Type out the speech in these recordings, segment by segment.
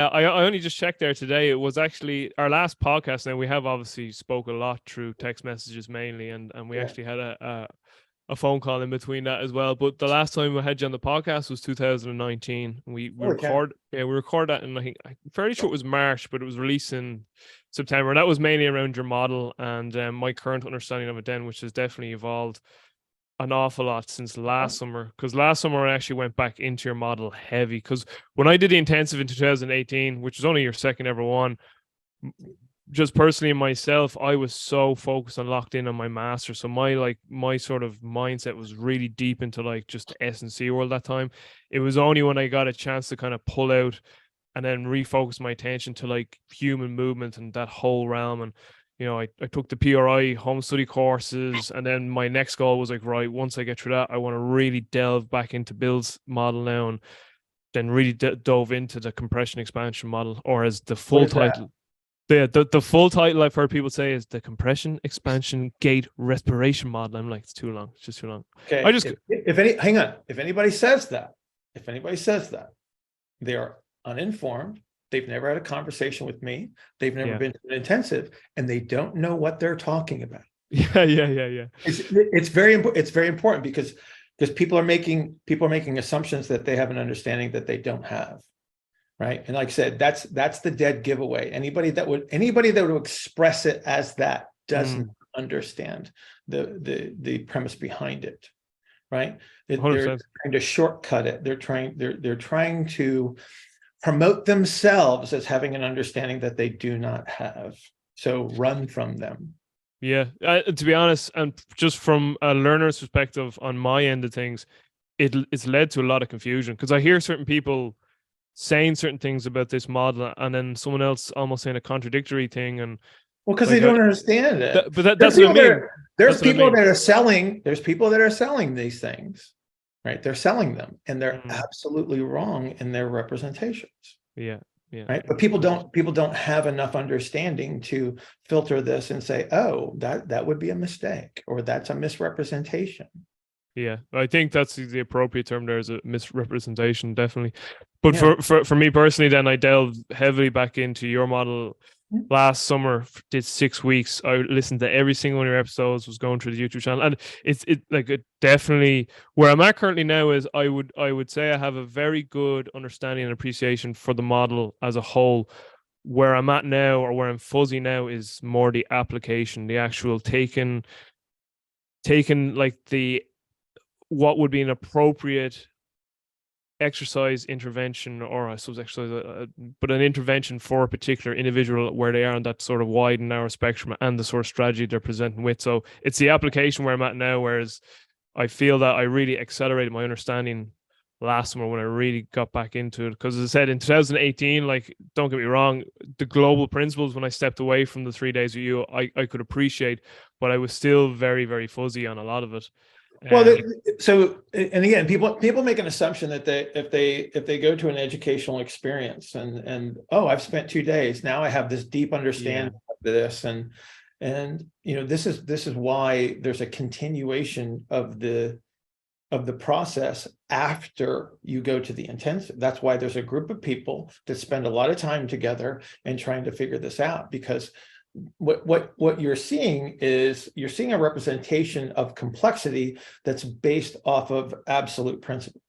I only just checked there today. It was actually our last podcast. Now we have obviously spoke a lot through text messages mainly, and we actually had a phone call in between that as well. But the last time we had you on the podcast was 2019. We record we record that, and I think I'm fairly sure it was March, but it was released in September. And that was mainly around your model and my current understanding of it then, which has definitely evolved an awful lot since last summer, because last summer I actually went back into your model heavy, because when I did the intensive in 2018, which was only your second ever one, just personally myself, I was so focused and locked in on my master, so my sort of mindset was really deep into like just S&C world that time. It was only when I got a chance to kind of pull out and then refocus my attention to like human movement and that whole realm. And I took the PRI home study courses, and then my next goal was like, right, once I get through that, I want to really delve back into Bill's model now, and then really dove into the compression expansion model, or as the full title. The full title I've heard people say is the compression expansion gait respiration model. I'm like, it's too long. It's just too long. Okay. If anybody says that, they are uninformed. They've never had a conversation with me. They've never been to an intensive, and they don't know what they're talking about. Yeah. It's very important because people are making assumptions that they have an understanding that they don't have, right? And like I said, that's the dead giveaway. Anybody that would express it as that doesn't understand the premise behind it, right? They're trying to shortcut it. They're trying to promote themselves as having an understanding that they do not have. So run from them. Yeah, to be honest, and just from a learner's perspective on my end of things, it's led to a lot of confusion, because I hear certain people saying certain things about this model, and then someone else almost saying a contradictory thing. And because they don't understand it. But that's what I mean. There's people that are selling. There's people that are selling these things. Right, they're selling them, and they're absolutely wrong in their representations. Yeah. Right, but people don't have enough understanding to filter this and say, oh, that would be a mistake, or that's a misrepresentation. Yeah, I think that's the appropriate term there, is a misrepresentation, definitely. But for me personally, then I delved heavily back into your model last summer. Did 6 weeks. I listened to every single one of your episodes, was going through the YouTube channel, and it definitely, where I'm at currently now is I would say I have a very good understanding and appreciation for the model as a whole. Where I'm at now, or where I'm fuzzy now, is more the application, the actual taking like what would be an appropriate exercise intervention, or I suppose exercise, but an intervention for a particular individual where they are on that sort of wide and narrow spectrum, and the sort of strategy they're presenting with. So it's the application where I'm at now, whereas I feel that I really accelerated my understanding last summer when I really got back into it. Because as I said, in 2018, like, don't get me wrong, the global principles, when I stepped away from the 3 days with you, I could appreciate, but I was still very, very fuzzy on a lot of it. Well, and again, people make an assumption that if they go to an educational experience and I've spent 2 days, now I have this deep understanding of this, and this is why there's a continuation of the process after you go to the intensive. That's why there's a group of people that spend a lot of time together and trying to figure this out, because what you're seeing is a representation of complexity that's based off of absolute principle.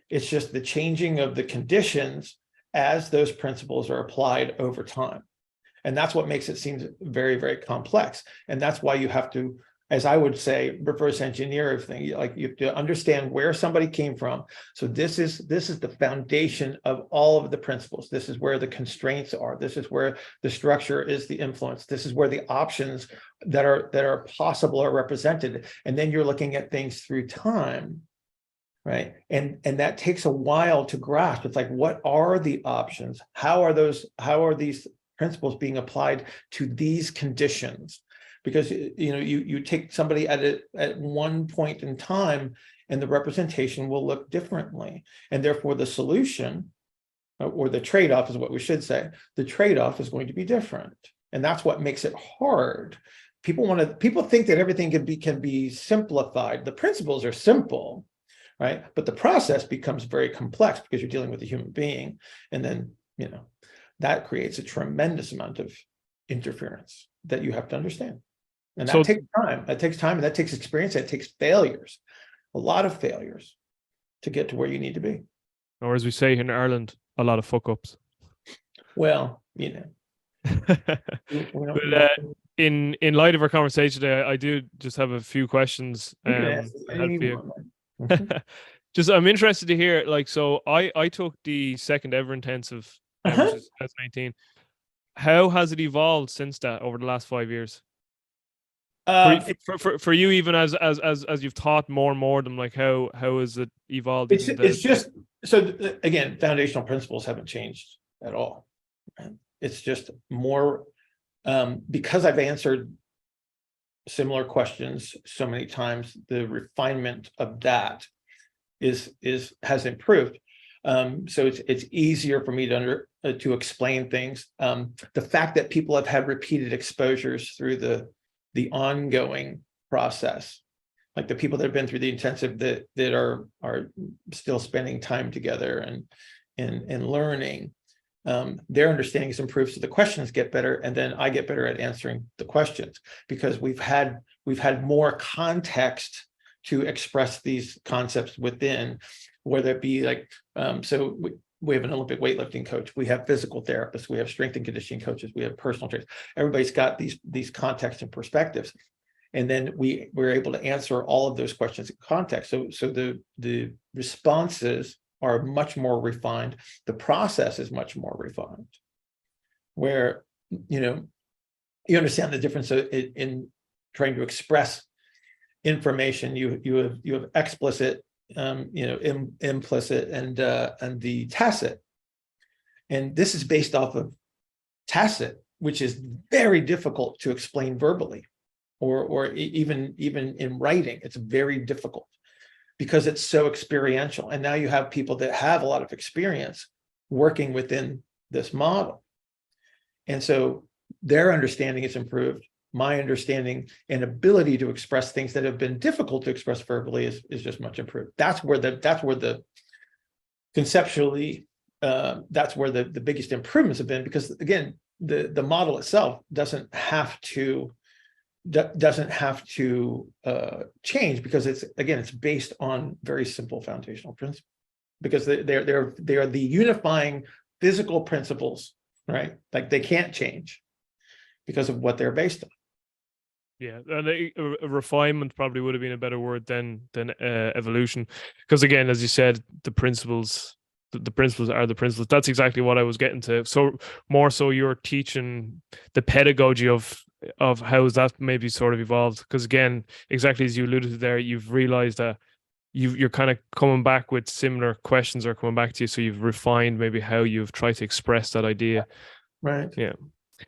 It's just the changing of the conditions as those principles are applied over time. And that's what makes it seem very, very complex. And that's why you have to, as I would say, reverse engineer everything. Like, you have to understand where somebody came from. So this is the foundation of all of the principles. This is where the constraints are. This is where the structure is the influence. This is where the options that are possible are represented. And then you're looking at things through time, right? And that takes a while to grasp. It's like, what are the options? How are these principles being applied to these conditions? Because you take somebody at one point in time, and the representation will look differently, and therefore the solution, or the trade-off is what we should say. The trade-off is going to be different, and that's what makes it hard. People think that everything can be simplified. The principles are simple, right? But the process becomes very complex because you're dealing with a human being, and then that creates a tremendous amount of interference that you have to understand. And that So takes time. That takes time, and that takes experience. That takes failures, a lot of failures to get to where you need to be. or as we say here in Ireland, a lot of fuck ups. Well, But in light of our conversation today, I do just have a few questions you can ask I had for you. anyone. Just I'm interested to hear, like, so I took the second ever intensive, which is 2019. How has it evolved since that over the last 5 years? For you, even as you've taught more and more of them, like how has it evolved? It's just, so again, foundational principles haven't changed at all. Right? It's just more, because I've answered similar questions so many times, the refinement of that has improved. So it's easier for me to explain things. The fact that people have had repeated exposures through the ongoing process, like the people that have been through the intensive that are still spending time together and learning, their understanding is improved, so the questions get better, and then I get better at answering the questions because we've had more context to express these concepts within, whether it be like, so we have an Olympic weightlifting coach, we have physical therapists, we have strength and conditioning coaches, we have personal trainers. Everybody's got these contexts and perspectives. And then we're able to answer all of those questions in context. So the responses are much more refined. The process is much more refined, where, you understand the difference in trying to express information. You have explicit, implicit, and the tacit. And this is based off of tacit, which is very difficult to explain verbally, or even in writing. It's very difficult because it's so experiential. And now you have people that have a lot of experience working within this model. And so their understanding is improved. My understanding and ability to express things that have been difficult to express verbally is just much improved. That's where the conceptually, that's where the biggest improvements have been, because again, the model itself doesn't have to change, because it's based on very simple foundational principles, because they are the unifying physical principles, right? Like they can't change because of what they're based on. Yeah, and a refinement probably would have been a better word than evolution, because again, as you said, the principles are the principles. That's exactly what I was getting to. So more so, you're teaching the pedagogy of how has that maybe sort of evolved, because again, exactly as you alluded to there, you've realized that you're kind of coming back with similar questions are coming back to you, so you've refined maybe how you've tried to express that idea. Right. Yeah.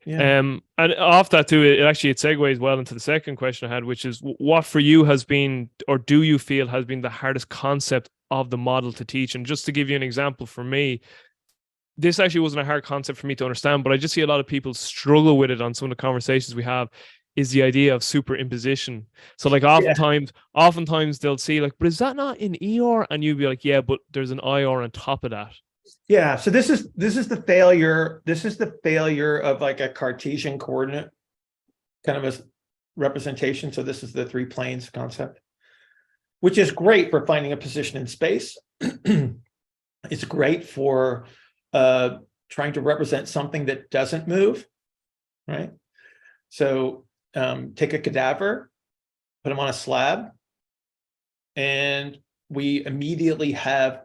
Yeah. And off that too, it segues well into the second question I had, which is what for you has been, or do you feel has been, the hardest concept of the model to teach? And just to give you an example, for me, this actually wasn't a hard concept for me to understand, but I just see a lot of people struggle with it on some of the conversations we have, is the idea of superimposition. So like oftentimes they'll see like, but is that not in ER? And you'd be like, yeah, but there's an IR on top of that. Yeah, so this is the failure. This is the failure of like a Cartesian coordinate kind of a representation. So this is the 3 planes concept, which is great for finding a position in space. It's great for trying to represent something that doesn't move, right? So take a cadaver, put them on a slab, and we immediately have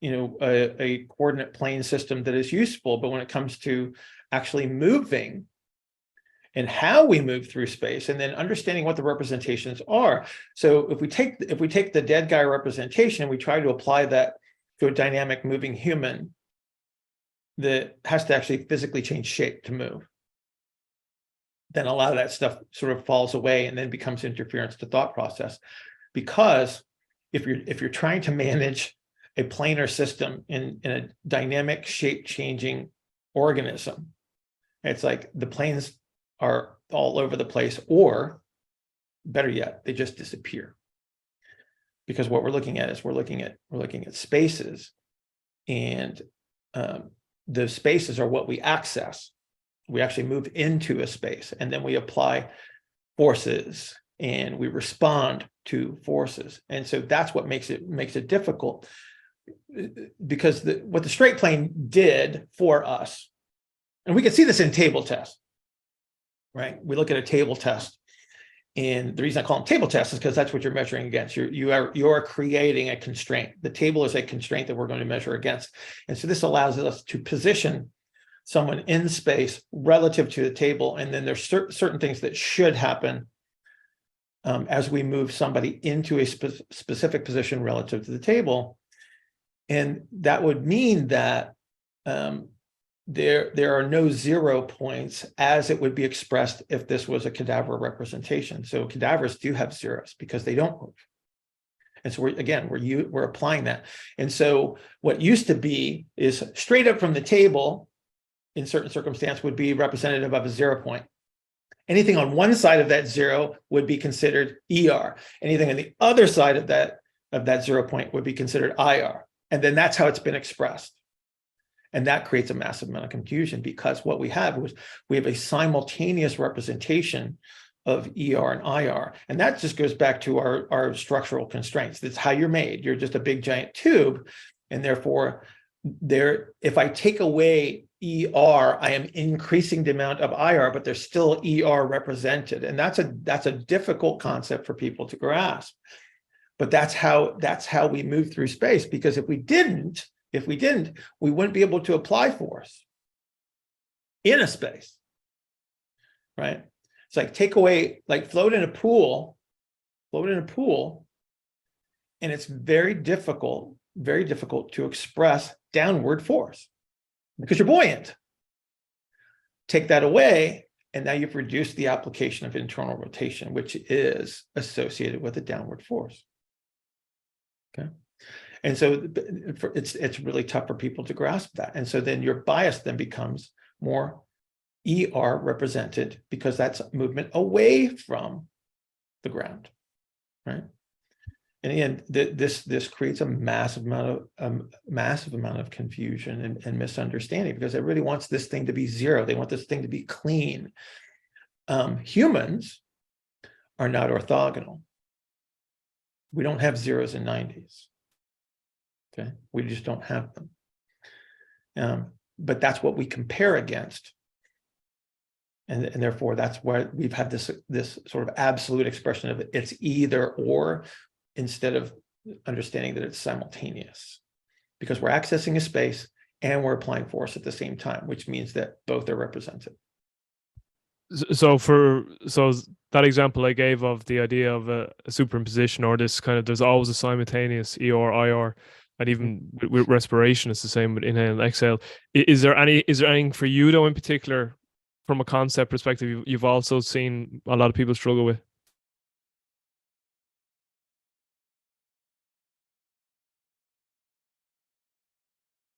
a coordinate plane system that is useful. But when it comes to actually moving and how we move through space, and then understanding what the representations are. So if we take the dead guy representation and we try to apply that to a dynamic moving human that has to actually physically change shape to move, then a lot of that stuff sort of falls away and then becomes interference to thought process. Because if you're trying to manage a planar system in a dynamic shape changing organism, it's like the planes are all over the place, or better yet, they just disappear. Because what we're looking at is we're looking at spaces, and the spaces are what we access. We actually move into a space, and then we apply forces and we respond to forces. And so that's what makes it difficult, because what the straight plane did for us, and we can see this in table tests, right? We look at a table test, and the reason I call them table tests is because that's what you're measuring against. You are creating a constraint. The table is a constraint that we're going to measure against. And so this allows us to position someone in space relative to the table. And then there's certain things that should happen as we move somebody into a specific position relative to the table. And that would mean that there are no 0 points as it would be expressed if this was a cadaver representation. So cadavers do have zeros because they don't move. And so we're applying that. And so what used to be is straight up from the table in certain circumstance would be representative of a 0 point. Anything on one side of that 0 would be considered ER. Anything on the other side of that 0 point would be considered IR. And then that's how it's been expressed. And that creates a massive amount of confusion, because what we have a simultaneous representation of ER and IR. And that just goes back to our structural constraints. That's how you're made. You're just a big giant tube. And therefore, if I take away ER, I am increasing the amount of IR, but there's still ER represented. And that's a difficult concept for people to grasp. But that's how we move through space, because if we didn't, we wouldn't be able to apply force in a space, right? It's like float in a pool, and it's very difficult to express downward force because you're buoyant. Take that away, and now you've reduced the application of internal rotation, which is associated with a downward force. Okay. And so it's really tough for people to grasp that. And so then your bias then becomes more ER represented, because that's movement away from the ground, right? And again, this creates a massive amount of confusion and misunderstanding, because everybody wants this thing to be 0. They want this thing to be clean. Humans are not orthogonal. We don't have 0s and 90s. Okay, we just don't have them. But that's what we compare against. And therefore, that's why we've had this sort of absolute expression of it's either or, instead of understanding that it's simultaneous, because we're accessing a space and we're applying force at the same time, which means that both are represented. So that example I gave of the idea of a superimposition, or this kind of, there's always a simultaneous ER, IR, and even with respiration, it's the same with inhale and exhale. Is there anything for you though in particular, from a concept perspective, you've also seen a lot of people struggle with?